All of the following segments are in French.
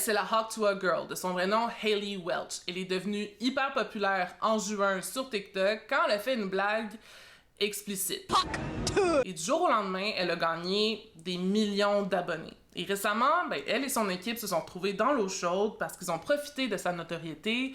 c'est la Hawk Tuah Girl, de son vrai nom Hayley Welch. Elle est devenue hyper populaire en juin sur TikTok quand elle a fait une blague explicite. Et du jour au lendemain, elle a gagné des millions d'abonnés. Et récemment, elle et son équipe se sont retrouvés dans l'eau chaude parce qu'ils ont profité de sa notoriété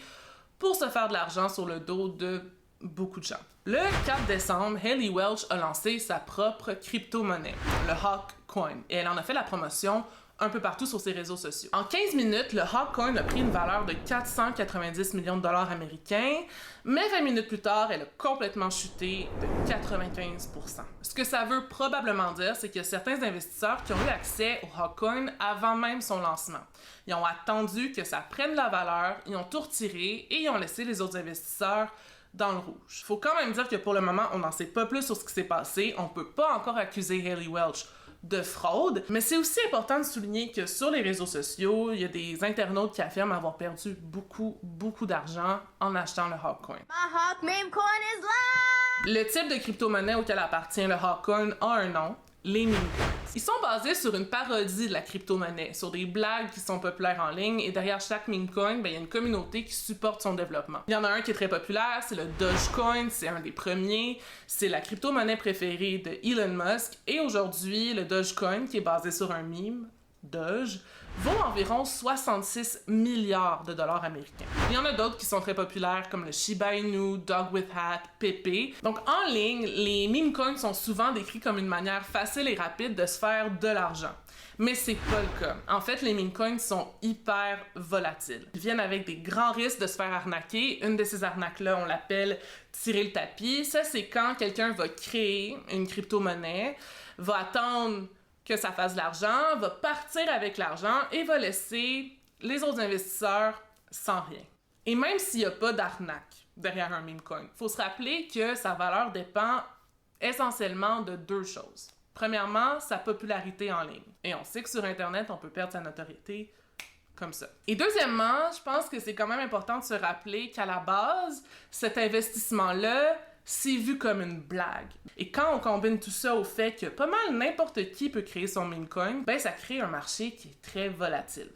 pour se faire de l'argent sur le dos de beaucoup de gens. Le 4 décembre, Hayley Welch a lancé sa propre crypto-monnaie, le Hawk Coin, et elle en a fait la promotion un peu partout sur ses réseaux sociaux. En 15 minutes, le Hawk Coin a pris une valeur de 490 millions de dollars américains, mais 20 minutes plus tard, elle a complètement chuté de 95%. Ce que ça veut probablement dire, c'est qu'il y a certains investisseurs qui ont eu accès au Hawk Coin avant même son lancement. Ils ont attendu que ça prenne la valeur, ils ont tout retiré et ils ont laissé les autres investisseurs dans le rouge. Faut quand même dire que pour le moment, on n'en sait pas plus sur ce qui s'est passé. On peut pas encore accuser Hayley Welch de fraude, mais c'est aussi important de souligner que sur les réseaux sociaux, il y a des internautes qui affirment avoir perdu beaucoup d'argent en achetant le Hawk Coin. My Hawk meme coin is live! Le type de crypto-monnaie auquel appartient le Hawk Coin a un nom, les meme coins. Ils sont basés sur une parodie de la crypto-monnaie, sur des blagues qui sont populaires en ligne, et derrière chaque meme coin, il y a une communauté qui supporte son développement. Il y en a un qui est très populaire, c'est le Dogecoin, c'est un des premiers, c'est la crypto-monnaie préférée de Elon Musk, et aujourd'hui, le Dogecoin, qui est basé sur un meme, Doge, vaut environ 66 milliards de dollars américains. Il y en a d'autres qui sont très populaires comme le Shiba Inu, Dog with Hat, Pepe. Donc en ligne, les meme coins sont souvent décrits comme une manière facile et rapide de se faire de l'argent. Mais c'est pas le cas. En fait, les meme coins sont hyper volatiles. Ils viennent avec des grands risques de se faire arnaquer. Une de ces arnaques-là, on l'appelle tirer le tapis. Ça, c'est quand quelqu'un va créer une crypto-monnaie, va attendre que ça fasse de l'argent, va partir avec l'argent et va laisser les autres investisseurs sans rien. Et même s'il n'y a pas d'arnaque derrière un meme coin, il faut se rappeler que sa valeur dépend essentiellement de deux choses. Premièrement, sa popularité en ligne. Et on sait que sur Internet, on peut perdre sa notoriété comme ça. Et deuxièmement, je pense que c'est quand même important de se rappeler qu'à la base, cet investissement-là, c'est vu comme une blague. Et quand on combine tout ça au fait que pas mal n'importe qui peut créer son meme coin, ça crée un marché qui est très volatile.